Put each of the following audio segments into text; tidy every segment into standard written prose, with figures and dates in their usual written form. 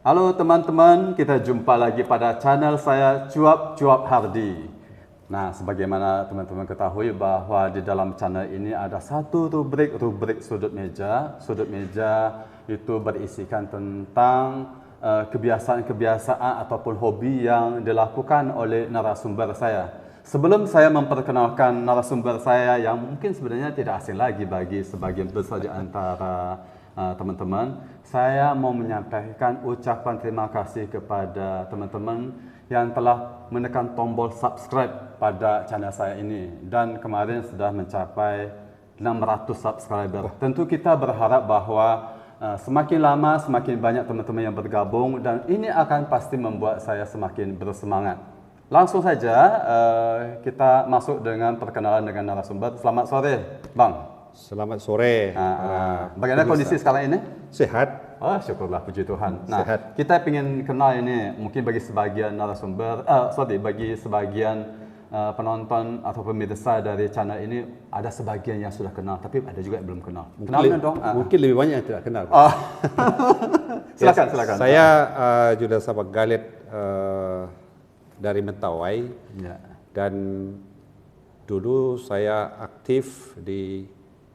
Halo teman-teman, kita jumpa lagi pada channel saya Cuap-Cuap Hardi. Nah, sebagaimana teman-teman ketahui bahwa di dalam channel ini ada satu rubrik Sudut Meja. Sudut Meja itu berisikan tentang kebiasaan-kebiasaan ataupun hobi yang dilakukan oleh narasumber saya. Sebelum saya memperkenalkan narasumber saya yang mungkin sebenarnya tidak asing lagi bagi sebagian besar di antara teman-teman, saya mau menyampaikan ucapan terima kasih kepada teman-teman yang telah menekan tombol subscribe pada channel saya ini dan kemarin sudah mencapai 600 subscriber. Tentu kita berharap bahwa semakin lama semakin banyak teman-teman yang bergabung dan ini akan pasti membuat saya semakin bersemangat. Langsung saja kita masuk dengan perkenalan dengan narasumber. Selamat sore, Bang. Selamat sore. Bagaimana kondisi sekarang ini? Sehat. Oh, syukurlah, puji Tuhan. Nah, Sehat. kita ingin kenal ini mungkin bagi sebagian narasumber, bagi sebagian penonton atau pemirsa dari channel ini ada sebagian yang sudah kenal, tapi ada juga yang belum kenal. Kenalnya dong. Mungkin lebih banyak yang tidak kenal. Silakan. Saya Judas Sabak Galet dari Mentawai. Ya. Dan dulu saya aktif di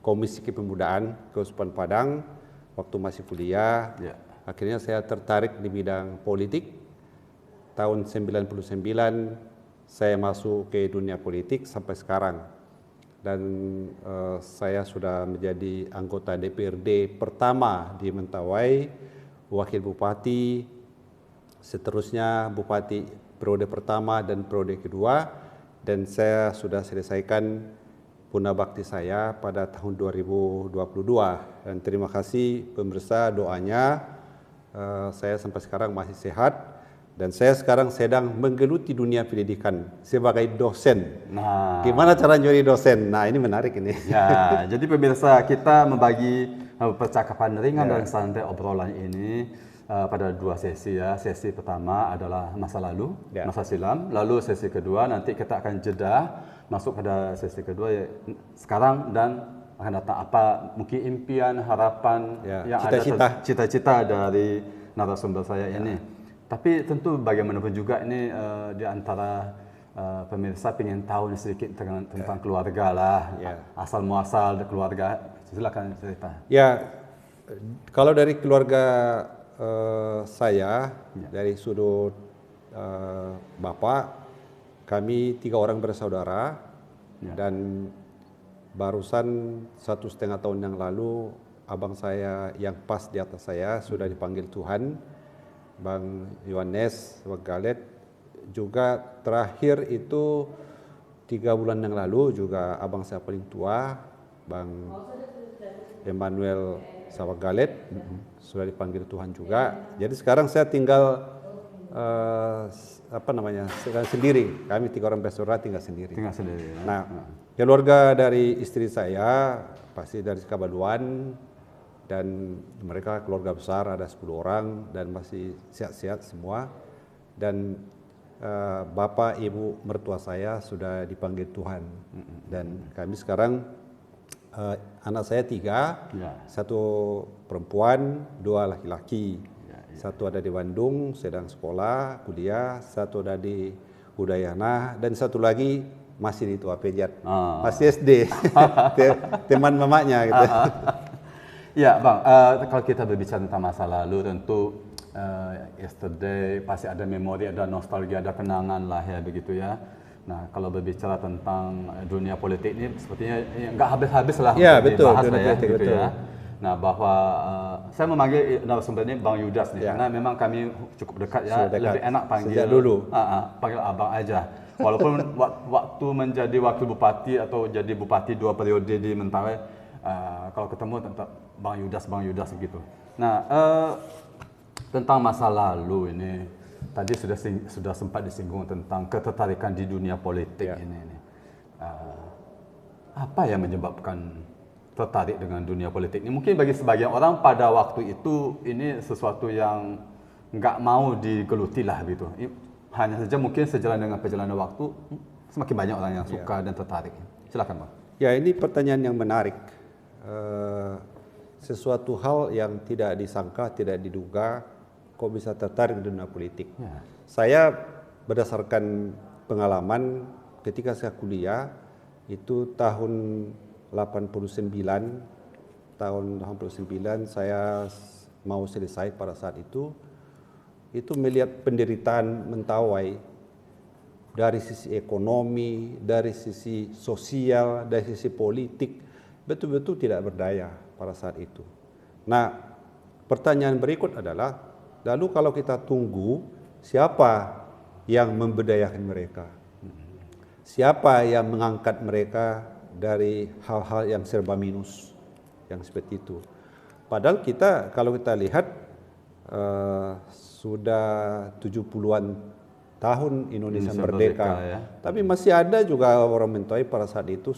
Komisi Kepemudaan Keuskupan Padang waktu masih kuliah. Ya. Akhirnya saya tertarik di bidang politik. Tahun 99 saya masuk ke dunia politik sampai sekarang. Dan saya sudah menjadi anggota DPRD pertama di Mentawai, wakil bupati, seterusnya bupati periode pertama dan periode kedua, dan saya sudah selesaikan Puna Bakti saya pada tahun 2022. Dan terima kasih pemirsa doanya, saya sampai sekarang masih sehat. Dan saya sekarang sedang menggeluti dunia pendidikan sebagai dosen. Nah, Gimana cara jadi dosen? Nah, ini menarik ini. ya, jadi pemirsa, kita membagi percakapan ringan dan santai obrolan ini pada dua sesi ya. Sesi pertama adalah masa lalu, masa silam. Lalu sesi kedua nanti kita akan jeda masuk pada sesi kedua ya, sekarang dan akan datang apa mungkin impian, harapan yang ada, cita-cita dari narasumber saya ini. Tapi tentu bagaimanapun juga ini di antara pemirsa ingin tahu sedikit tentang keluarga lah, asal muasal keluarga. Silakan cerita. Ya, kalau dari keluarga saya, dari sudut bapak, kami 3 orang bersaudara, dan barusan 1,5 tahun yang lalu abang saya yang pas di atas saya sudah dipanggil Tuhan, Bang Yohanes Wagalet. Juga terakhir itu 3 bulan yang lalu juga abang saya paling tua, Bang Emmanuel Sawagalet, sudah dipanggil Tuhan juga. Jadi sekarang saya tinggal sendiri. Kami 3 orang bersaudara tinggal sendiri. Nah, keluarga dari istri saya pasti dari Kabaluan, dan mereka keluarga besar, ada 10 orang dan masih sehat-sehat semua. Dan bapak ibu mertua saya sudah dipanggil Tuhan. Dan kami sekarang anak saya 3, 1 perempuan, 2 laki-laki. 1 ada di Bandung sedang sekolah, kuliah, 1 ada di Udayana, dan 1 lagi masih di Tua Pejat, masih SD, teman mamanya gitu. Ya Bang, kalau kita berbicara tentang masa lalu tentu yesterday pasti ada memori, ada nostalgia, ada kenangan lah ya begitu ya. Nah, kalau berbicara tentang dunia politik ini sepertinya nggak habis-habis lah untuk dibahas lah ya gitu ya. Nah, bahwa saya memanggil narasumber ini Bang Yudas nih, karena memang kami cukup dekat ya, lebih enak panggil dulu. Panggil abang aja. Walaupun waktu menjadi wakil bupati atau jadi bupati 2 periode di Mentawai, kalau ketemu tetap Bang Yudas begitu. Nah, tentang masa lalu ini tadi sudah sempat disinggung tentang ketertarikan di dunia politik ini. Apa yang menyebabkan tertarik dengan dunia politik ini? Mungkin bagi sebagian orang pada waktu itu ini sesuatu yang nggak mau digeluti lah gitu. Hanya saja mungkin sejalan dengan perjalanan waktu semakin banyak orang yang suka dan tertarik. Silakan Bang. Ya, ini pertanyaan yang menarik. Sesuatu hal yang tidak disangka, tidak diduga, kok bisa tertarik di dunia politik? Ya. Saya berdasarkan pengalaman ketika saya kuliah itu tahun 89 saya mau selesai pada saat itu melihat penderitaan Mentawai dari sisi ekonomi, dari sisi sosial, dari sisi politik, betul-betul tidak berdaya pada saat itu. Nah, pertanyaan berikut adalah, lalu kalau kita tunggu, siapa yang memberdayakan mereka? Siapa yang mengangkat mereka dari hal-hal yang serba minus, yang seperti itu? Padahal kita, kalau kita lihat, sudah 70-an tahun Indonesia merdeka, ya. Tapi masih ada juga orang Mentawai pada saat itu,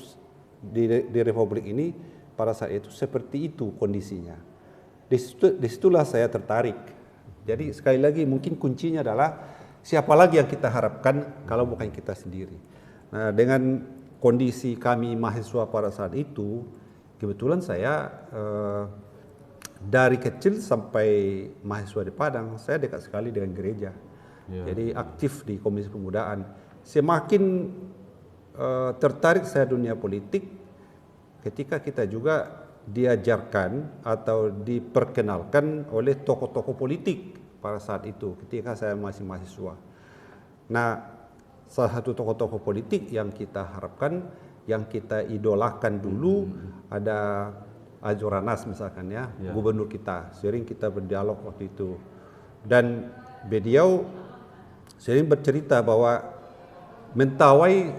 di Republik ini, pada saat itu seperti itu kondisinya. Disitulah saya tertarik. Jadi sekali lagi mungkin kuncinya adalah siapa lagi yang kita harapkan kalau bukan kita sendiri. Nah, dengan kondisi kami mahasiswa pada saat itu, kebetulan saya dari kecil sampai mahasiswa di Padang, saya dekat sekali dengan gereja. Jadi aktif di Komisi Pemudaan. Semakin tertarik saya dunia politik ketika kita juga diajarkan atau diperkenalkan oleh tokoh-tokoh politik pada saat itu ketika saya masih mahasiswa. Nah, salah satu tokoh-tokoh politik yang kita harapkan, yang kita idolakan dulu ada Azwar Anas misalkan ya, gubernur kita. Sering kita berdialog waktu itu. Dan beliau sering bercerita bahwa Mentawai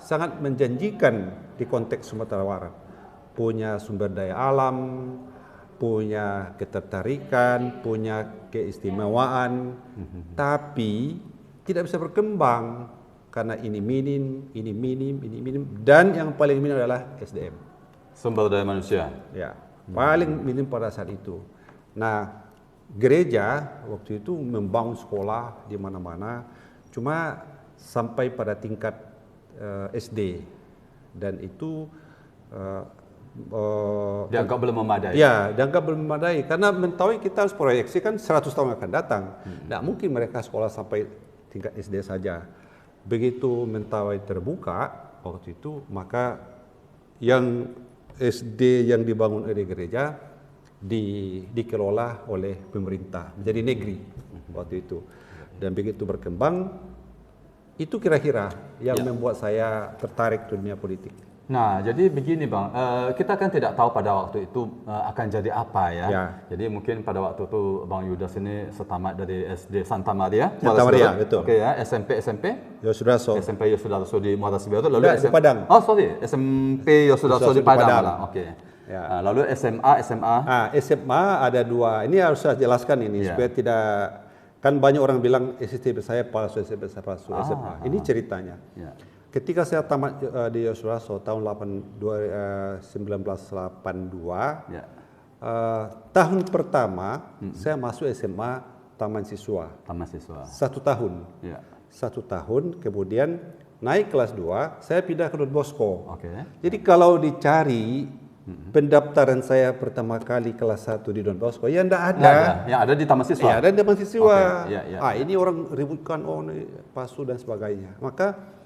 sangat menjanjikan di konteks Sumatera Barat. Punya sumber daya alam, punya ketertarikan, punya keistimewaan, tapi tidak bisa berkembang karena ini minim, dan yang paling minim adalah SDM. Sumber daya manusia. Ya, paling minim pada saat itu. Nah, gereja waktu itu membangun sekolah di mana-mana, cuma sampai pada tingkat SD, dan itu dianggap belum memadai. Ya, dianggap belum memadai karena Mentawai kita harus proyeksikan 100 tahun akan datang. Tidak mungkin mereka sekolah sampai tingkat SD saja. Begitu Mentawai terbuka waktu itu, maka yang SD yang dibangun oleh gereja dikelola oleh pemerintah menjadi negeri waktu itu. Dan begitu berkembang, itu kira-kira yang membuat saya tertarik dunia politik. Nah, jadi begini Bang, kita kan tidak tahu pada waktu itu akan jadi apa ya. Jadi mungkin pada waktu itu Bang Yudas ini setamat dari SD Santa Maria. Santa Maria, betul. Oke ya, SMP Yosudarso. SMP Yosudarso di Muara Sibiru, lalu di Padang. Oh sorry, SMP Yosudarso di Padang. Oke. Ya. Lalu SMA. SMA ada dua. Ini harus saya jelaskan ini supaya tidak, kan banyak orang bilang SSTB saya palsu, SMA. Ini ceritanya. Ketika saya tamat di Yosudarso tahun 1982, tahun pertama saya masuk SMA Taman Siswa. 1 tahun. 1 tahun, kemudian naik kelas 2, saya pindah ke Don Bosco. Jadi kalau dicari pendaftaran saya pertama kali kelas 1 di Don Bosco, ya enggak ada. Yang ada di Taman Siswa. Ya, ada di Taman Siswa. Ini orang ributkan, ini palsu dan sebagainya. Maka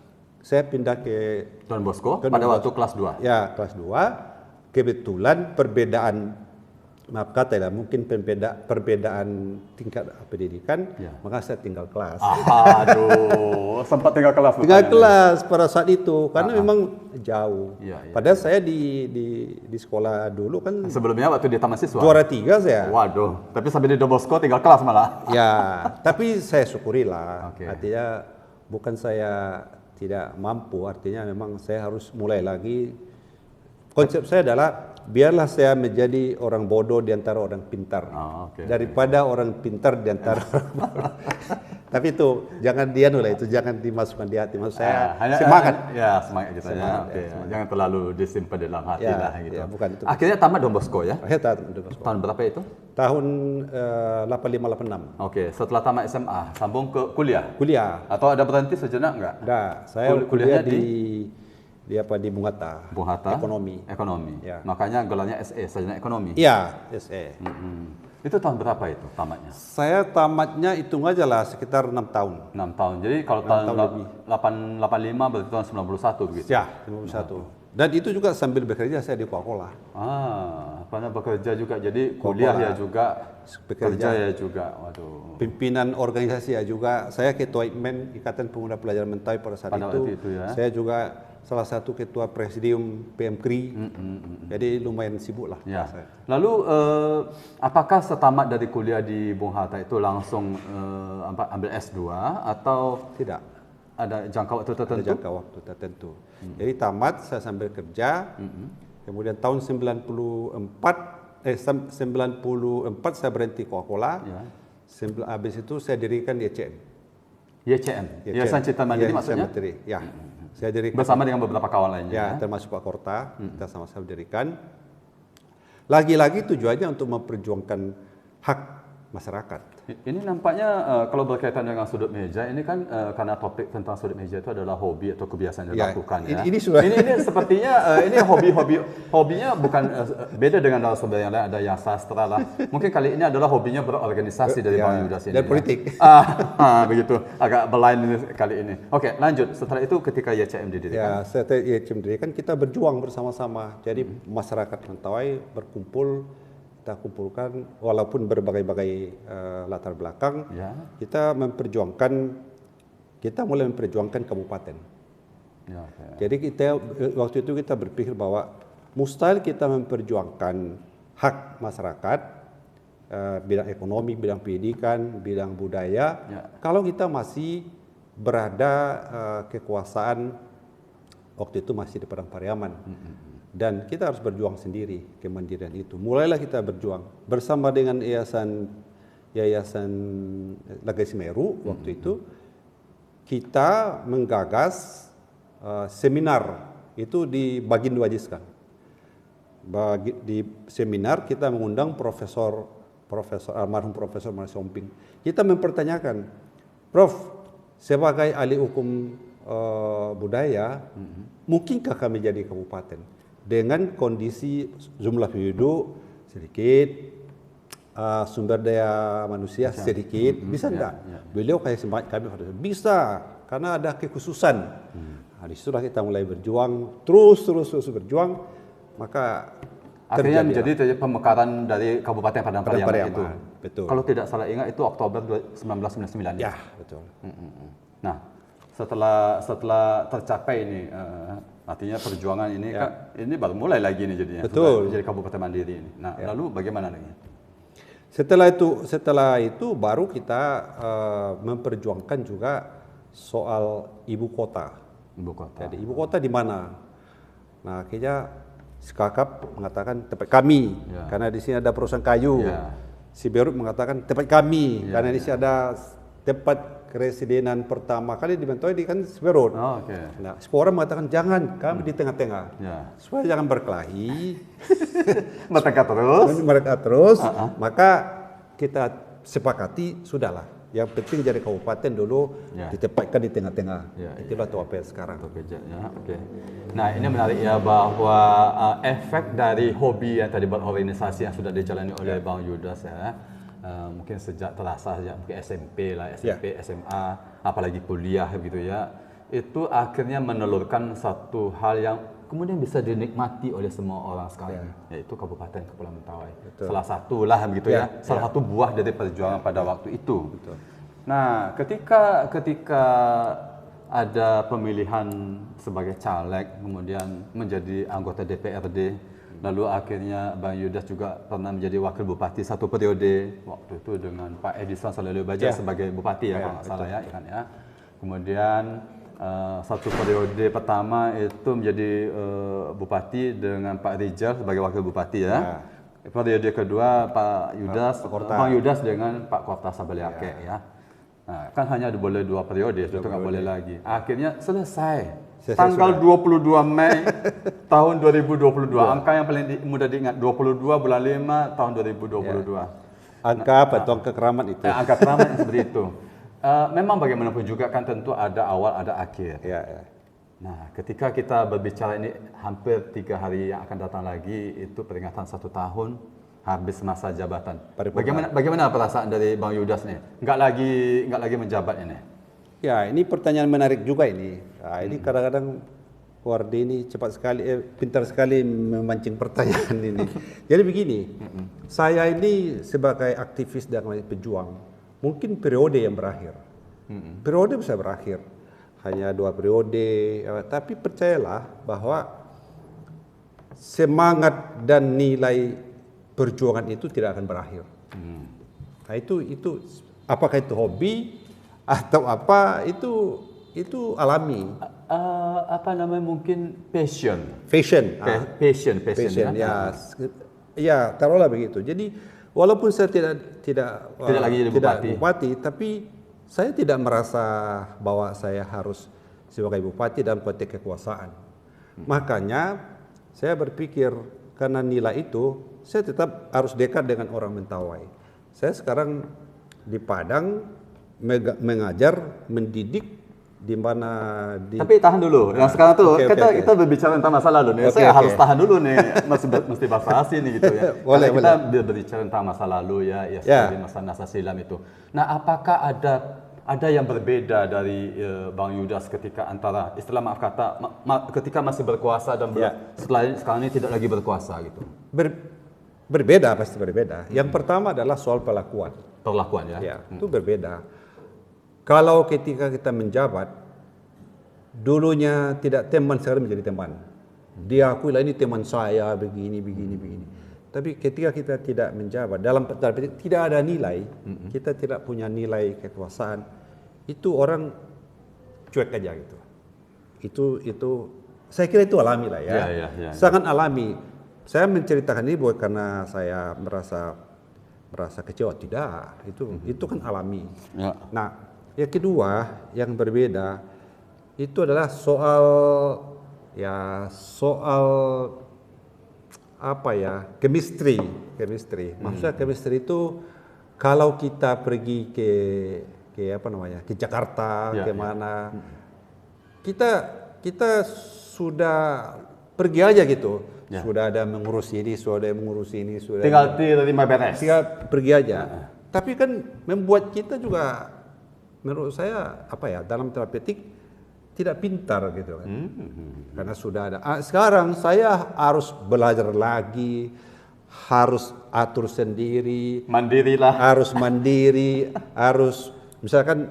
saya pindah ke Don Bosco pada waktu kelas 2. Ya, kelas 2. Kebetulan perbedaan, maaf kata ya, mungkin perbedaan tingkat pendidikan, maka saya tinggal kelas. Aduh, sempat tinggal kelas. Tinggal kelas pada saat itu, karena memang jauh. Padahal saya di sekolah dulu kan. Sebelumnya waktu di Taman Siswa. Juara 3 saya. Waduh, tapi sampai di Don Bosco tinggal kelas malah. Ya, tapi saya syukurilah. Artinya bukan saya tidak mampu, artinya memang saya harus mulai lagi. Konsep saya adalah biarlah saya menjadi orang bodoh di antara orang pintar, daripada orang pintar di antara orang bodoh. Tapi itu jangan jangan dimasukkan di hati. Maksud saya semangat. Semangat gitu ya. Jangan terlalu disimpan di dalam hati lah gitu. Bukan itu. Akhirnya tamat Don Bosco ya? Akhirnya tamat Don Bosco. Tahun berapa itu? Tahun 85-86. Setelah tamat SMA, sambung ke kuliah? Kuliah. Atau ada berhenti sejenak enggak? Enggak, saya kuliah di Bung Hatta. Bung Hatta. Ekonomi. Makanya gelarnya SE, sarjana ekonomi. Iya, SE. Itu tahun berapa itu tamatnya? Saya tamatnya hitung aja lah sekitar 6 tahun. 6 tahun. Jadi kalau tahun 85 berarti tahun 91 begitu? Ya, 91. Dan itu juga sambil bekerja saya di Coca-Cola. Karena bekerja juga, jadi kuliah ya juga, bekerja ya juga. Waduh. Pimpinan organisasi ya juga. Saya ketua IPMEN, Ikatan Pemuda Pelajar Mentawai pada saat itu. Ya? Saya juga salah satu ketua presidium PMKRI. Jadi lumayan sibuk lah. Ya. Lalu apakah setamat dari kuliah di Bung Hatta itu langsung ambil S2 atau tidak? Ada jangka waktu tertentu? Ada jangka waktu tertentu. Jadi tamat saya sambil kerja. Kemudian tahun 94 saya berhenti Coca-Cola. Ya. Habis itu saya dirikan YCM. YCM? Yayasan Cipta Mandiri maksudnya? Ya. Saya dirikan bersama dengan beberapa kawan lainnya. Ya, termasuk Pak Korta, kita sama-sama dirikan. Lagi-lagi tujuannya untuk memperjuangkan hak masyarakat. Ini nampaknya kalau berkaitan dengan sudut meja, ini kan karena topik tentang sudut meja itu adalah hobi atau kebiasaan yang dilakukan ya. Ini sepertinya ini hobinya bukan beda dengan narasumber yang lain, ada yang sastra lah. Mungkin kali ini adalah hobinya berorganisasi dari Bang Yudas ini. Dan politik. Begitu, agak berlain ini kali ini. Oke, lanjut. Setelah itu ketika YCM didirikan. Ya, setelah YCM didirikan kita berjuang bersama-sama. Jadi masyarakat Mentawai berkumpul. Kita kumpulkan walaupun berbagai-bagai latar belakang, kita mulai memperjuangkan kabupaten. Jadi waktu itu kita berpikir bahwa mustahil kita memperjuangkan hak masyarakat, bidang ekonomi, bidang pendidikan, bidang budaya, kalau kita masih berada kekuasaan waktu itu masih di Padang Pariaman. Dan kita harus berjuang sendiri kemandirian itu. Mulailah kita berjuang bersama dengan Yayasan Legasi Meru waktu itu. Kita menggagas seminar itu dibagi dua sekarang. Di seminar kita mengundang almarhum Profesor Marsomping. Kita mempertanyakan, Prof, sebagai ahli hukum budaya, mungkinkah kami jadi kabupaten? Dengan kondisi jumlah penduduk sedikit, sumber daya manusia sedikit, bisa enggak? Beliau kayak semangat kami bisa, karena ada kekhususan. Nah, disitulah kita mulai berjuang, terus berjuang, maka akhirnya menjadi pemekaran dari Kabupaten Padang Pariaman itu. Betul. Kalau tidak salah ingat itu Oktober 1999. Ya, betul. Nah, setelah tercapai ini, artinya perjuangan ini kan ini baru mulai lagi nih jadinya. Betul. Jadi Kabupaten Mandiri ini. Nah, lalu bagaimana lagi? Setelah itu baru kita memperjuangkan juga soal ibu kota. Jadi ibu kota di mana? Nah, akhirnya Skakap mengatakan tempat kami, karena di sini ada perusahaan kayu. Siberut mengatakan tempat kami, karena di sini ada tempat keresidenan pertama kali di Mentawai di kan Siberut. Nah, semua orang mengatakan jangan, kami di tengah-tengah. Supaya jangan berkelahi. mereka terus. Maka kita sepakati sudahlah. Yang penting jadi kabupaten dulu ditempatkan di tengah-tengah. Itulah TOP sekarang. Nah, ini menarik ya bahwa efek dari hobi yang tadi berorganisasi yang sudah dijalani oleh Bang Yudas ya. Mungkin terasa sejak mungkin SMP lah, SMA, apalagi kuliah gitu ya. Itu akhirnya menelurkan satu hal yang kemudian bisa dinikmati oleh semua orang sekalian, yaitu Kabupaten Kepulauan Mentawai. Salah satu lah begitu ya, salah satu buah dari perjuangan pada waktu itu. Nah, ketika ada pemilihan sebagai caleg, kemudian menjadi anggota DPRD, lalu akhirnya Bang Yudas juga pernah menjadi wakil bupati satu periode waktu itu dengan Pak Edison Saleh-Baja sebagai bupati ya, kalau nggak salah ya, Kemudian satu periode pertama itu menjadi bupati dengan Pak Rijal sebagai wakil bupati ya. Periode kedua Pak Yudas, Bang Yudas dengan Pak Korta Sabaliake ya. Nah, kan hanya boleh 2 periode, itu nggak boleh lagi. Akhirnya selesai. Tanggal 22 Mei tahun 2022. Angka yang paling mudah diingat, 22 bulan 5 tahun 2022. Angka apa? Angka keramat itu. Angka keramat seperti itu. Memang bagaimanapun juga kan tentu ada awal, ada akhir. Nah, ketika kita berbicara ini hampir 3 hari yang akan datang lagi, itu peringatan 1 tahun habis masa jabatan. Paripurna. Bagaimana perasaan dari Bang Yudas nih? Nggak lagi menjabat ini. Ya, ini pertanyaan menarik juga ini. Nah, ini kadang-kadang Wardi ini cepat sekali, pintar sekali memancing pertanyaan ini. Jadi begini, saya ini sebagai aktivis dan pejuang, mungkin periode yang berakhir. Periode bisa berakhir, hanya 2 periode, tapi percayalah bahwa semangat dan nilai perjuangan itu tidak akan berakhir. Nah, itu apakah itu hobi atau apa, itu alami. Apa namanya, mungkin passion. Passion. Passion Ya. Ya, taruhlah begitu. Jadi walaupun saya tidak lagi jadi bupati, tapi saya tidak merasa bahwa saya harus sebagai bupati dalam konteks kekuasaan. Makanya saya berpikir karena nilai itu, saya tetap harus dekat dengan orang Mentawai. Saya sekarang di Padang mengajar, mendidik di mana di. Tapi tahan dulu. Yang sekarang tuh kita berbicara tentang masa lalu nih. Saya harus tahan dulu nih. Mesti bahasa asing nih gitu ya. Boleh. Kita berbicara tentang masa lalu ya seperti masa silam itu. Nah, apakah ada yang berbeda dari Bang Yudas ketika antara istilah maaf kata ketika masih berkuasa dan sekarang ini tidak lagi berkuasa gitu? Berbeda, pasti berbeda. Yang pertama adalah soal perlakuan ya. Ya, itu berbeda. Kalau ketika kita menjabat, dulunya tidak teman, sekarang menjadi teman. Dia akuilah ini teman saya, begini. Tapi ketika kita tidak menjabat, dalam tidak ada nilai, kita tidak punya nilai kekuasaan, itu orang cuek aja gitu. Itu saya kira itu alami lah ya. Sangat alami. Saya menceritakan ini bukan karena saya merasa kecewa, tidak. Itu kan alami. Ya. Nah, yang kedua yang berbeda itu adalah soal apa ya, chemistry. Maksudnya chemistry itu kalau kita pergi ke apa namanya, ke Jakarta, kemana, kita sudah pergi aja gitu. Sudah ada mengurus ini, tinggal terima beres. Tinggal pergi aja. Tapi kan membuat kita juga, menurut saya dalam tanda petik tidak pintar gitu kan. Karena sudah ada. Sekarang saya harus belajar lagi, harus atur sendiri, harus mandiri, harus misalkan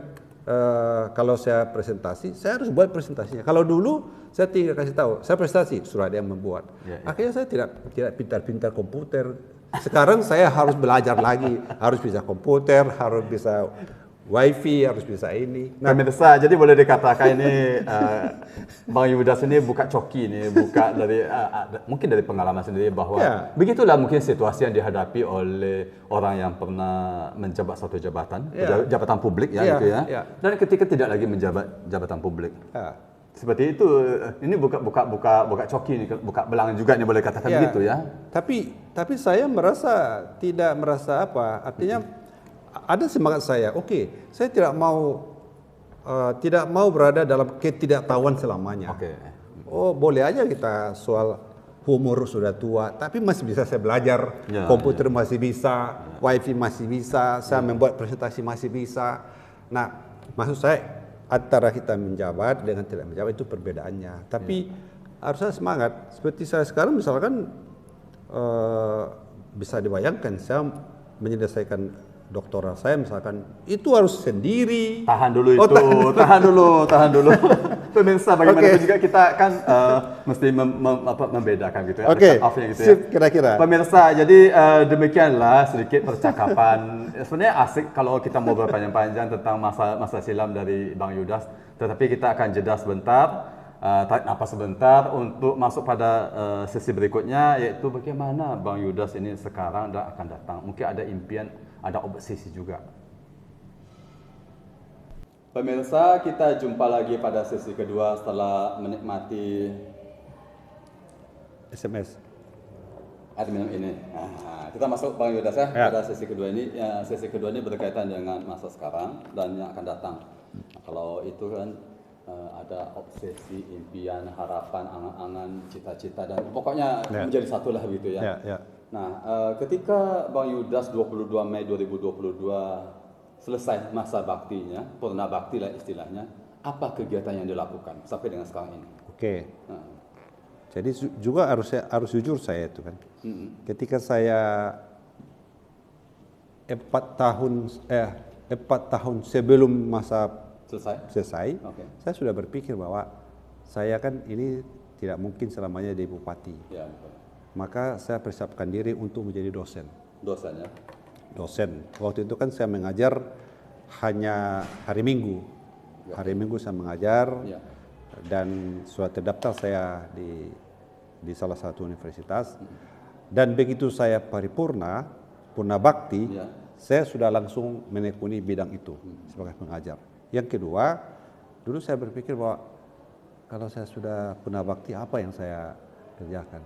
kalau saya presentasi, saya harus buat presentasinya. Kalau dulu saya tinggal kasih tahu, saya presentasi, sudah ada yang membuat. Akhirnya saya tidak pintar-pintar komputer. Sekarang saya harus belajar lagi, harus bisa komputer, harus bisa wifi, harus bisa ini. Nah, pemirsa, jadi boleh dikatakan ini Bang Yudas ini buka coki nih, buka dari mungkin dari pengalaman sendiri bahwa begitulah mungkin situasi yang dihadapi oleh orang yang pernah menjabat suatu jabatan, jabatan publik gitu ya. Dan ketika tidak lagi menjabat jabatan publik. Seperti itu, ini buka coki nih, buka belang juga nih boleh katakan begitu ya. Tapi saya tidak merasa apa, artinya ada semangat saya. Saya tidak mau berada dalam ketidaktahuan selamanya. Boleh aja kita soal umur sudah tua, tapi masih bisa saya belajar, komputer masih bisa, wifi masih bisa, saya membuat presentasi masih bisa. Nah, maksud saya antara kita menjabat dengan tidak menjabat itu perbedaannya. Tapi harusnya semangat. Seperti saya sekarang misalkan bisa dibayangkan saya menyelesaikan doktoral saya misalkan, itu harus sendiri. Tahan dulu. Pemirsa, bagaimana juga kita kan mesti membedakan gitu ya. Gitu ya. Kira-kira. Pemirsa, jadi demikianlah sedikit percakapan. Sebenarnya asik kalau kita mau berpanjang-panjang tentang masa silam dari Bang Yudas. Tetapi kita akan jeda sebentar, tarik napas sebentar untuk masuk pada sesi berikutnya, yaitu bagaimana Bang Yudas ini sekarang dan akan datang. Mungkin ada impian, ada obsesi juga. Pemirsa, kita jumpa lagi pada sesi kedua setelah menikmati SMS air minum ini. Kita masuk Bang Yudas pada sesi kedua ini. Sesi kedua ini berkaitan dengan masa sekarang dan yang akan datang. Kalau itu kan ada obsesi, impian, harapan, angan-angan, cita-cita dan pokoknya menjadi satu lah begitu ya. Nah, ketika Bang Yudas 22 Mei 2022 selesai masa baktinya, purna bakti lah istilahnya, apa kegiatan yang dilakukan sampai dengan sekarang ini? Oke. Jadi juga harus jujur saya itu kan. Ketika saya 4 tahun sebelum masa selesai, saya sudah berpikir bahwa saya kan ini tidak mungkin selamanya jadi bupati. Ya, maka saya persiapkan diri untuk menjadi dosen. Dosen ya? Dosen. Waktu itu kan saya mengajar hanya hari Minggu. Hari Minggu saya mengajar dan sudah terdaftar saya di salah satu universitas. Dan begitu saya purna bakti, saya sudah langsung menekuni bidang itu sebagai pengajar. Yang kedua, dulu saya berpikir bahwa kalau saya sudah purna bakti, apa yang saya kerjakan?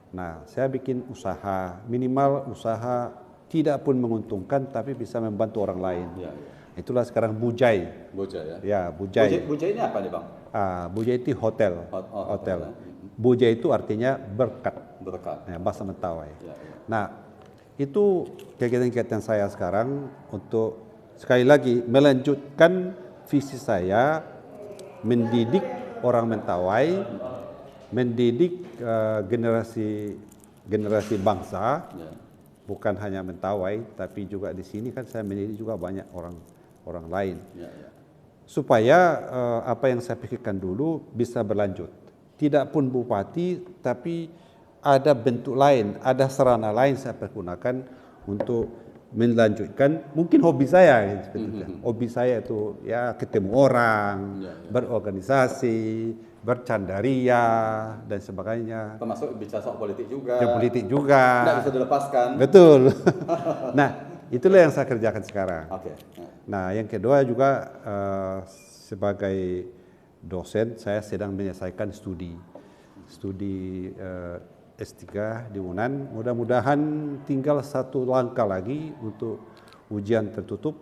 Nah, saya bikin usaha, minimal usaha tidak pun menguntungkan, tapi bisa membantu orang lain. Itulah sekarang Bujai. Bujai ya? Ya, Bujai. Bujai ini apa nih Bang? Bujai itu hotel. Hotel. Bujai itu artinya berkat. Berkat. Ya, bahasa Mentawai. Nah, itu kegiatan-kegiatan saya sekarang untuk sekali lagi melanjutkan visi saya mendidik orang Mentawai, mendidik generasi bangsa, bukan hanya Mentawai, tapi juga di sini kan saya mendidik juga banyak orang lain, supaya apa yang saya pikirkan dulu bisa berlanjut. Tidak pun bupati, tapi ada bentuk lain, ada sarana lain saya pergunakan untuk melanjutkan mungkin hobi saya. Hobi saya itu ya ketemu orang, berorganisasi, bercandaria dan sebagainya. Termasuk bicara soal politik juga. Politik juga. Tidak bisa dilepaskan. Betul. Nah, itulah yang saya kerjakan sekarang. Nah, yang kedua juga sebagai dosen saya sedang menyelesaikan studi S3 di UNAN. Mudah-mudahan tinggal satu langkah lagi untuk ujian tertutup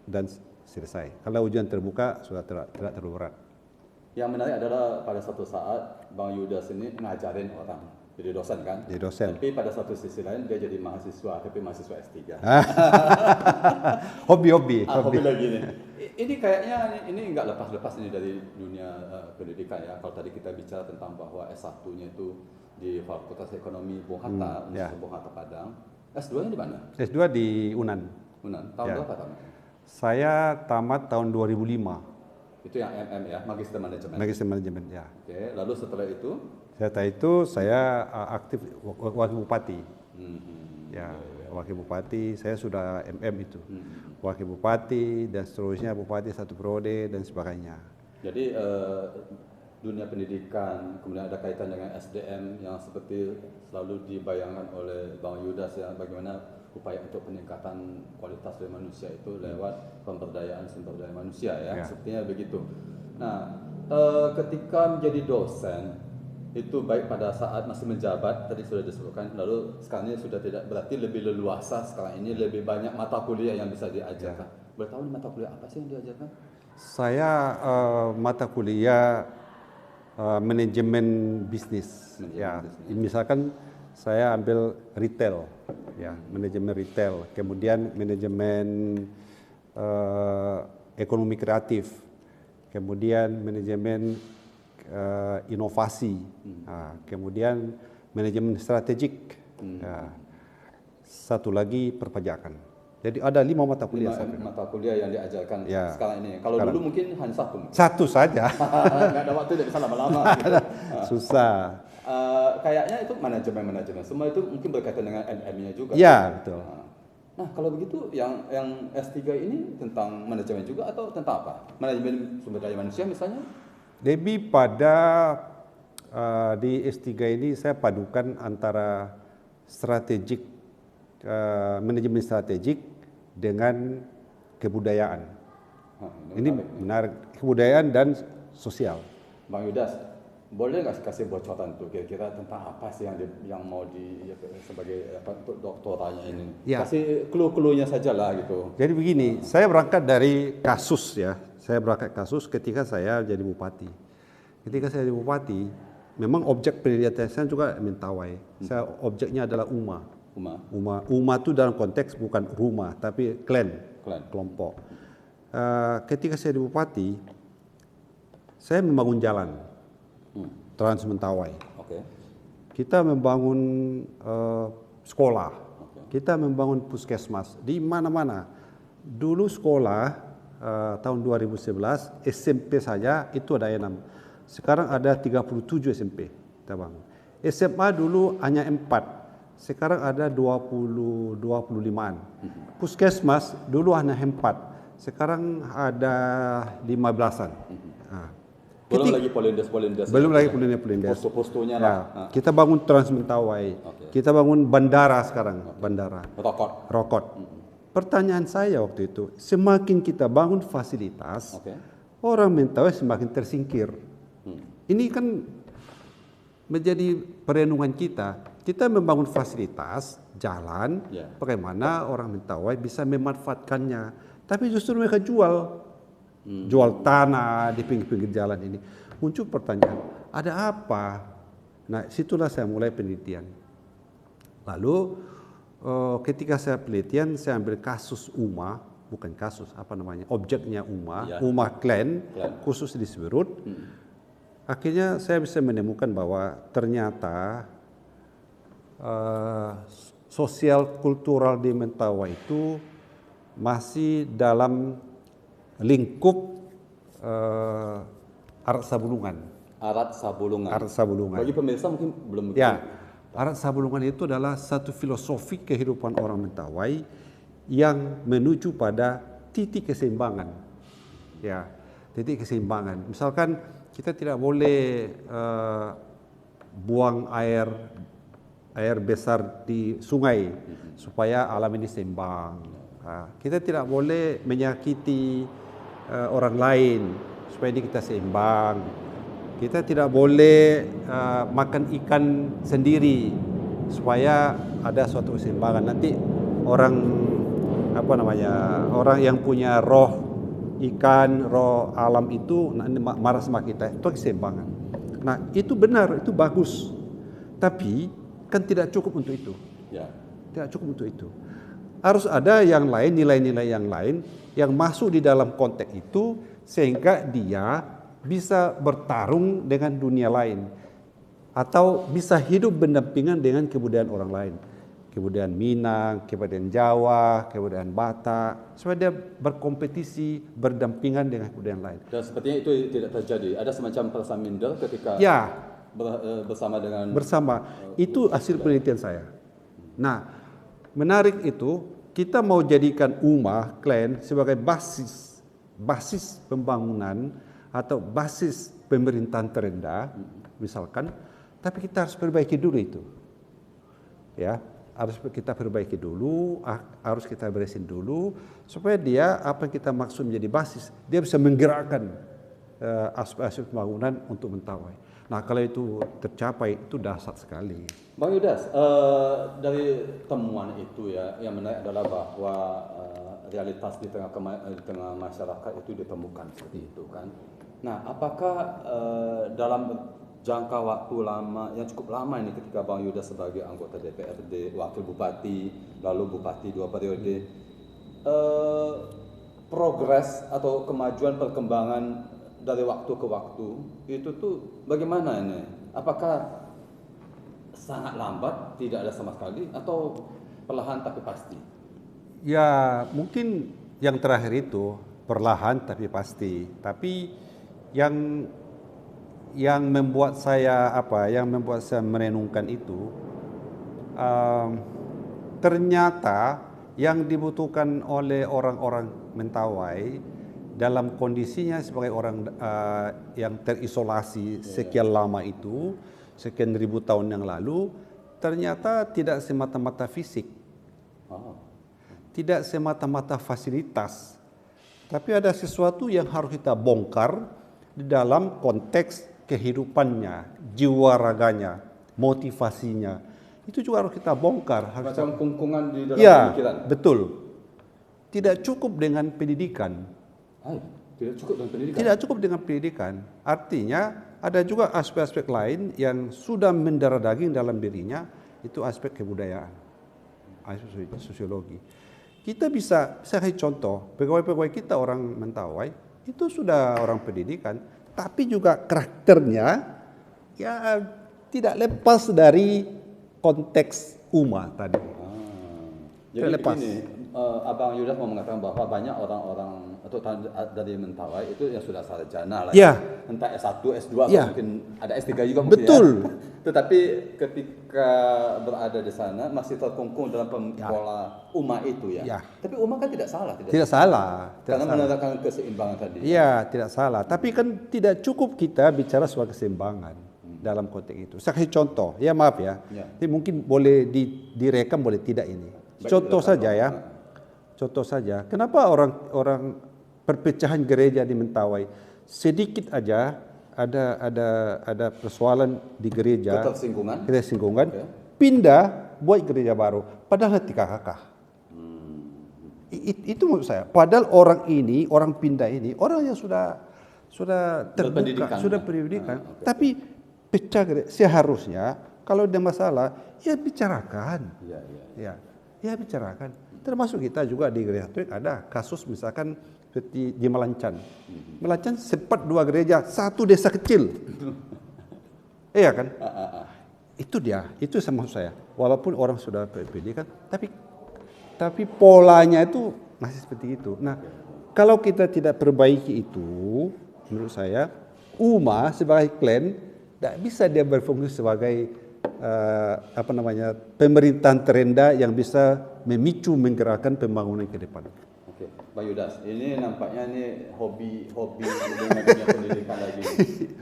dan selesai. Kalau ujian terbuka sudah tidak terlalu berat. Yang menarik adalah pada suatu saat Bang Yudas ini ngajarin orang, jadi dosen kan? Jadi dosen. Tapi pada satu sisi lain dia jadi mahasiswa, tapi mahasiswa S3. Hobi lagi nih. Ini kayaknya ini nggak lepas-lepas ini dari dunia pendidikan ya. Kalau tadi kita bicara tentang bahwa S1-nya itu di Fakultas Ekonomi Bung Hatta, Universitas Bung Hatta Padang. S2-nya di mana? S2 di UNAN. Tahun berapa tahun? Saya tamat tahun 2005. Itu yang MM ya, Magister Manajemen. Magister Manajemen ya. Oke, lalu setelah itu? Setelah itu saya aktif wakil bupati. Wakil bupati, saya sudah MM itu. Wakil bupati dan seterusnya bupati satu periode dan sebagainya. Jadi dunia pendidikan, kemudian ada kaitan dengan SDM yang seperti selalu dibayangkan oleh Bang Yudas ya, bagaimana upaya untuk peningkatan kualitas dari manusia itu lewat pemberdayaan sumber daya manusia ya, sepertinya begitu. Nah, ketika menjadi dosen itu baik pada saat masih menjabat tadi sudah disebutkan, lalu sekarang ini sudah tidak, berarti lebih leluasa sekarang ini, lebih banyak mata kuliah yang bisa diajarkan. Boleh tahu mata kuliah apa sih yang diajarkan? Saya mata kuliah manajemen bisnis. Misalkan saya ambil retail, manajemen retail, kemudian manajemen ekonomi kreatif, kemudian manajemen inovasi, kemudian manajemen strategik, satu lagi perpajakan. Jadi ada 5 mata kuliah. 5 mata kuliah yang diajarkan sekarang ini. Kalau dulu mungkin hanya satu. Satu saja. Nggak ada waktu, tidak bisa lama-lama. Gitu. Susah. Kayaknya itu manajemen. Semua itu mungkin berkaitan dengan MM-nya juga. Iya, betul. Nah, kalau begitu yang S3 ini tentang manajemen juga atau tentang apa? Manajemen sumber daya manusia misalnya? Lebih pada di S3 ini saya padukan antara strategik, manajemen strategik dengan kebudayaan. Ini menarik, kebudayaan dan sosial. Bang Yudas, boleh nggak kasih bocoran tuh kira-kira tentang apa sih yang mau sebagai untuk doktoranya ini? Kasih clue-cluenya saja lah gitu. Jadi begini, saya berangkat dari kasus ya. Saya berangkat kasus ketika saya jadi bupati. Ketika saya jadi bupati, memang objek penelitian saya juga Mentawai. Saya objeknya adalah Uma itu dalam konteks bukan rumah, tapi klan. Kelompok. Ketika saya di Bupati, saya membangun jalan Trans Mentawai. Kita membangun sekolah, kita membangun puskesmas di mana-mana. Dulu sekolah tahun 2011 SMP saja itu ada 6. Sekarang ada 37 SMP kita bangun. SMA dulu hanya 4. Sekarang ada 25-an. Puskesmas dulu hanya 4. Sekarang ada 15-an. Belum lagi polindes. Belum lagi polindes. Posto-postonya ya. lah. Kita bangun Trans Mentawai. Kita bangun bandara sekarang. Bandara. Rokot. Pertanyaan saya waktu itu, semakin kita bangun fasilitas, orang Mentawai semakin tersingkir. Ini kan menjadi perenungan kita. Kita membangun fasilitas, jalan, bagaimana orang Mentawai bisa memanfaatkannya. Tapi justru mereka jual tanah di pinggir-pinggir jalan ini. Muncul pertanyaan, ada apa? Nah, situlah saya mulai penelitian. Lalu ketika saya penelitian, saya ambil kasus Uma, bukan kasus, objeknya Uma Klan, khusus di Siberut. Akhirnya saya bisa menemukan bahwa ternyata sosial kultural di Mentawai itu masih dalam lingkup Arat Sabulungan. Bagi pemirsa mungkin belum begitu. Ya, Arat Sabulungan itu adalah satu filosofi kehidupan orang Mentawai yang menuju pada titik keseimbangan. Ya, titik keseimbangan. Misalkan kita tidak boleh buang air besar di sungai supaya alam ini seimbang. Kita tidak boleh menyakiti orang lain supaya ini kita seimbang. Kita tidak boleh makan ikan sendiri supaya ada suatu keseimbangan. Nanti orang yang punya roh ikan, roh alam itu marah sama kita. Itu keseimbangan. Nah, itu benar, itu bagus. Tapi kan tidak cukup untuk itu. Tidak cukup untuk itu. Harus ada yang lain, nilai-nilai yang lain yang masuk di dalam konteks itu sehingga dia bisa bertarung dengan dunia lain atau bisa hidup berdampingan dengan kebudayaan orang lain. Kebudayaan Minang, kebudayaan Jawa, kebudayaan Batak, supaya dia berkompetisi, berdampingan dengan kebudayaan lain. Dan sepertinya itu tidak terjadi. Ada semacam perasaan minder ketika bersama. Itu hasil penelitian saya. Nah, menarik itu kita mau jadikan Uma Klan sebagai basis pembangunan atau basis pemerintahan terendah, misalkan, tapi kita harus perbaiki dulu itu. Ya, harus kita perbaiki dulu, harus kita beresin dulu supaya dia apa yang kita maksud menjadi basis, dia bisa menggerakkan aspek-aspek pembangunan untuk Mentawai. Nah, kalau itu tercapai itu dahsyat sekali. Bang Yudas, dari temuan itu ya, yang menarik adalah bahwa realitas di tengah masyarakat itu ditemukan seperti itu kan. Nah, apakah dalam jangka waktu lama yang cukup lama ini ketika Bang Yudas sebagai anggota DPRD, wakil bupati, lalu bupati 2 periode, progres atau kemajuan perkembangan dari waktu ke waktu itu tuh bagaimana ini? Apakah sangat lambat, tidak ada sama sekali, atau perlahan tapi pasti? Ya, mungkin yang terakhir itu perlahan tapi pasti. Tapi yang membuat saya merenungkan itu ternyata yang dibutuhkan oleh orang-orang Mentawai dalam kondisinya sebagai orang yang terisolasi sekian lama itu, sekian ribu tahun yang lalu, ternyata tidak semata-mata fisik, tidak semata-mata fasilitas, tapi ada sesuatu yang harus kita bongkar di dalam konteks kehidupannya, jiwa raganya, motivasinya. Itu juga harus kita bongkar. Macam kungkungan di dalam pemikiran. Betul. Tidak cukup dengan pendidikan. Tidak cukup dengan pendidikan. Tidak cukup dengan pendidikan. Artinya ada juga aspek-aspek lain yang sudah mendarah daging dalam dirinya, itu aspek kebudayaan, aspek sosiologi. Kita bisa, saya kasih contoh, pegawai-pegawai kita orang Mentawai, itu sudah orang pendidikan, tapi juga karakternya ya tidak lepas dari konteks umat tadi. Jadi lepas. ini, Abang Yudas mau mengatakan bahwa banyak orang-orang atau dari Mentawai itu yang sudah sarjana lah, ya. Entah S1, S2 atau Ya. mungkin ada S3 juga mungkin. Betul. Ya. Tetapi ketika berada di sana masih terkungkung dalam pola umat itu ya. Ya. Tapi umat kan tidak salah, Tidak salah. Karena menegakkan keseimbangan tadi. Iya, tidak salah. Tapi kan tidak cukup kita bicara soal keseimbangan dalam konteks itu. Saya kasih contoh. Ya maaf ya. Ini mungkin boleh direkam, boleh tidak ini. Contoh saja ya. Contoh saja. Kenapa orang perpecahan gereja di Mentawai sedikit aja ada persoalan di gereja, ketersinggungan, pindah buat gereja baru, padahal kakak. Itu maksud saya. Padahal orang pindah ini orang yang sudah terbuka, sudah pendidikan, tapi pecah gereja. Seharusnya kalau ada masalah, ya bicarakan, ya bicarakan. Termasuk kita juga di gereja Katolik ada kasus misalkan seperti di Melancan. Melancan sempat 2 gereja, 1 desa kecil. Iya kan? Itu sama saya. Walaupun orang sudah pendidikan, tapi polanya itu masih seperti itu. Nah, kalau kita tidak perbaiki itu, menurut saya, umat sebagai klan tidak bisa dia berfungsi sebagai pemerintahan terendah yang bisa menggerakkan pembangunan ke depan. Oke, Pak Yudas, ini nampaknya ini hobi dengan dunia pendidikan lagi.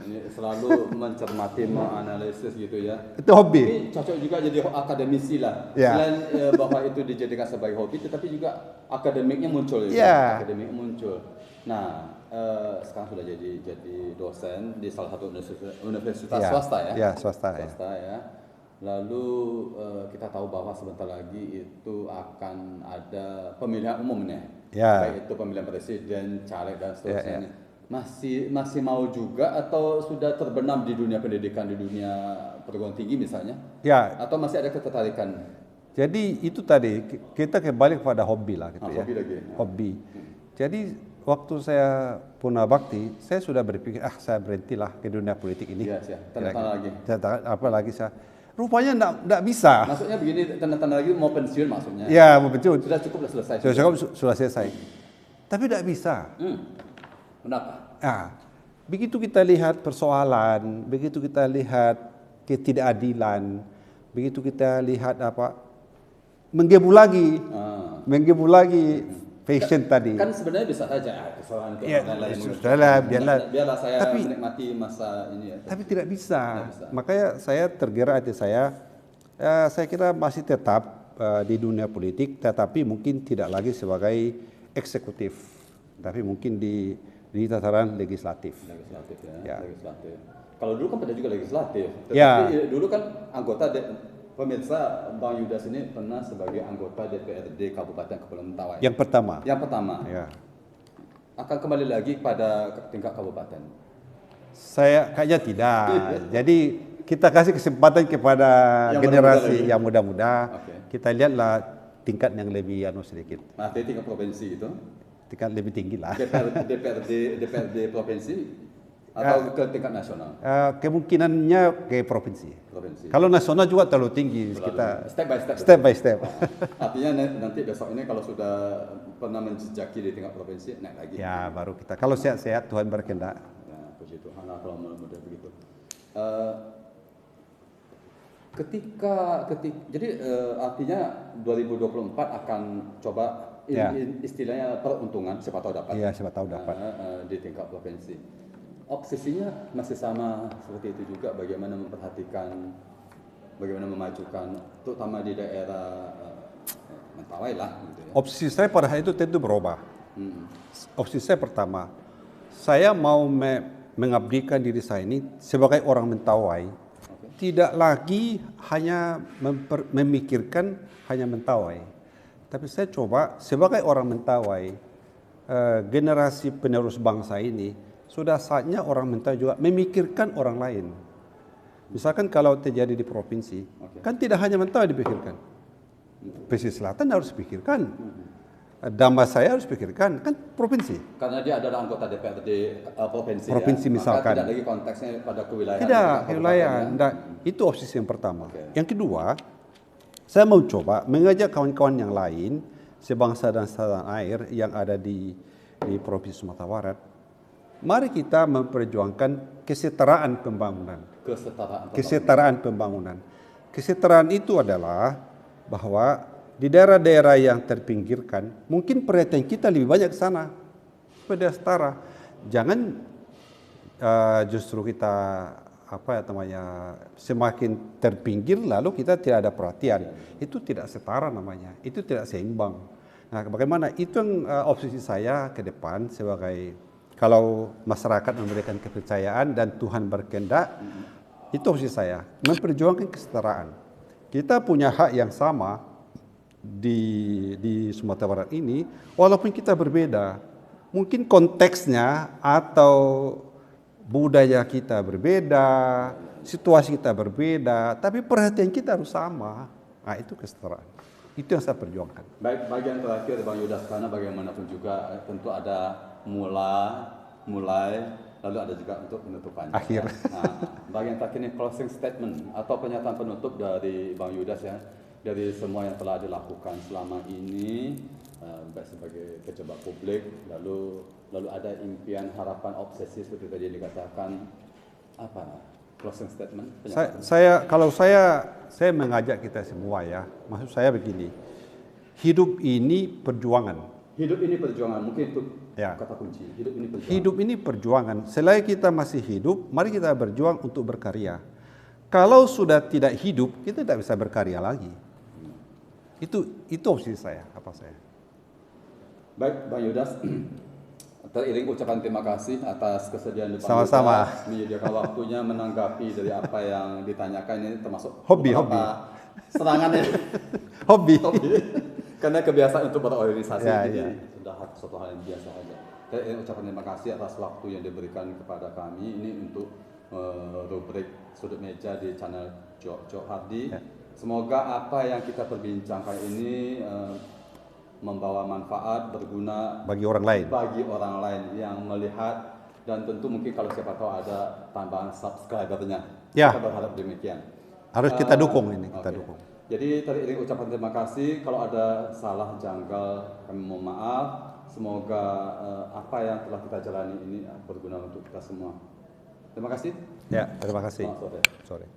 Ini selalu mencermati, menganalisis gitu ya. Itu hobi. Ini cocok juga jadi akademisi lah. Selain bahwa itu dijadikan sebagai hobi, tetapi juga akademiknya muncul. Akademiknya muncul. Nah, sekarang sudah jadi dosen di salah satu universitas swasta ya. Ya, swasta ya. Lalu kita tahu bahwa sebentar lagi itu akan ada pemilihan umum nih. Baik itu pemilihan presiden, caleg dan seterusnya. Masih mau juga atau sudah terbenam di dunia pendidikan, di dunia perguruan tinggi misalnya? Atau masih ada ketertarikan? Jadi itu tadi kita kembali kepada hobi lah gitu ya. Hobi lagi. Hobi. Jadi waktu saya Purna Bakti, saya sudah berpikir saya berhentilah ke dunia politik ini. Tanda-tanda lagi. Apalagi saya rupanya enggak bisa. Maksudnya begini, tanda-tanda lagi mau pensiun maksudnya? Ya, mau pensiun. Sudah cukup selesai. Sudah selesai. Tapi enggak bisa. Kenapa? Begitu kita lihat persoalan, begitu kita lihat ketidakadilan, begitu kita lihat menggebu lagi fashion tadi. Kan sebenarnya bisa saja kesalahan itu biarlah saya menikmati masa ini ya. Tapi tidak bisa. Makanya saya tergerak hati saya kira masih tetap di dunia politik, tetapi mungkin tidak lagi sebagai eksekutif, tapi mungkin di tataran legislatif. Legislatif. Kalau dulu kan pernah juga legislatif, tetapi dulu kan anggota pemirsa, Bang Yudas ini pernah sebagai anggota DPRD Kabupaten Kepulauan Mentawai. Yang pertama. Akan kembali lagi pada tingkat kabupaten. Saya kayaknya tidak. Jadi kita kasih kesempatan kepada generasi yang muda-muda. Kita lihatlah tingkat yang lebih sedikit. Tingkat provinsi itu? Tingkat lebih tinggi lah. DPRD provinsi atau ke tingkat nasional? Kemungkinannya ke provinsi. Kalau nasional juga terlalu tinggi. Kita step by step. Artinya nanti besok ini kalau sudah pernah menjejaki di tingkat provinsi, naik lagi. Ya, baru kita. Kalau sehat-sehat, Tuhan berkehendak. Ya, puji Tuhan lah kalau mudah begitu. Jadi artinya 2024 akan coba istilahnya peruntungan, siapa tahu dapat. Iya, siapa tahu dapat. Di tingkat provinsi. Obsesinya masih sama seperti itu juga, bagaimana memperhatikan, bagaimana memajukan, terutama di daerah Mentawai lah. Gitu ya. Opsi saya pada hari itu tentu berubah. Opsi saya pertama, saya mau mengabdikan diri saya ini sebagai orang Mentawai, tidak lagi hanya memikirkan hanya Mentawai, tapi saya coba sebagai orang Mentawai, generasi penerus bangsa ini, sudah saatnya orang mental juga memikirkan orang lain. Misalkan kalau terjadi di provinsi, kan tidak hanya mental dipikirkan. Pesisir Selatan harus dipikirkan. Damas saya harus pikirkan, kan provinsi. Karena dia adalah anggota DPRD provinsi. Provinsi ya? misalkan. Maka tidak lagi konteksnya pada kewilayahan. Tidak, kewilayahan. Ya? Itu opsi yang pertama. Yang kedua, saya mau coba mengajak kawan-kawan yang lain, sebangsa dan setanah air yang ada di Provinsi Sumatera Barat. Mari kita memperjuangkan kesetaraan pembangunan. Kesetaraan pembangunan. Kesetaraan itu adalah bahwa di daerah-daerah yang terpinggirkan, mungkin perhatian kita lebih banyak ke sana, pada setara. Jangan justru kita semakin terpinggir lalu kita tidak ada perhatian. Itu tidak setara namanya, itu tidak seimbang. Nah, bagaimana itu yang obsesi saya ke depan sebagai kalau masyarakat memberikan kepercayaan dan Tuhan berkehendak, itu obsesi saya memperjuangkan kesetaraan. Kita punya hak yang sama di Sumatera Barat ini, walaupun kita berbeda, mungkin konteksnya atau budaya kita berbeda, situasi kita berbeda, tapi perhatian kita harus sama. Nah, itu kesetaraan. Itu yang saya perjuangkan. Baik, bagian terakhir Bang Yudas, karena bagaimanapun juga tentu ada mulai, lalu ada juga untuk penutupannya. Akhir. Nah, bagian terakhir ini closing statement atau pernyataan penutup dari Bang Yudas ya. Dari semua yang telah dilakukan selama ini, baik sebagai pejabat publik, lalu ada impian, harapan, obsesi seperti tadi dikatakan, apa closing statement? Saya mengajak kita semua ya, maksud saya begini, hidup ini perjuangan. Hidup ini perjuangan, mungkin itu ya. Kata kunci. Hidup ini perjuangan. Hidup ini perjuangan. Selagi kita masih hidup, mari kita berjuang untuk berkarya. Kalau sudah tidak hidup, kita tidak bisa berkarya lagi. Itu opsi saya, Baik, Bang Yudas, teriring ucapan terima kasih atas kesediaan sama-sama menyediakan waktunya menanggapi dari apa yang ditanyakan ini, termasuk hobi serangan ya. hobi. Karena kebiasaan untuk berorganisasi ya. Sudah suatu hal yang biasa saja. Teriring ucapan terima kasih atas waktu yang diberikan kepada kami ini untuk rubrik Sudut Meja di channel Jok Hardi. Ya. Semoga apa yang kita perbincangkan ini membawa manfaat, berguna bagi orang lain yang melihat, dan tentu mungkin kalau siapa tahu ada tambahan subscribernya. Ya. Kita berharap demikian. Harus kita dukung ini, kita dukung. Jadi teriring ucapan terima kasih. Kalau ada salah janggal, kami mohon maaf. Semoga apa yang telah kita jalani ini berguna untuk kita semua. Terima kasih. Ya, terima kasih. Selamat sore. Sore.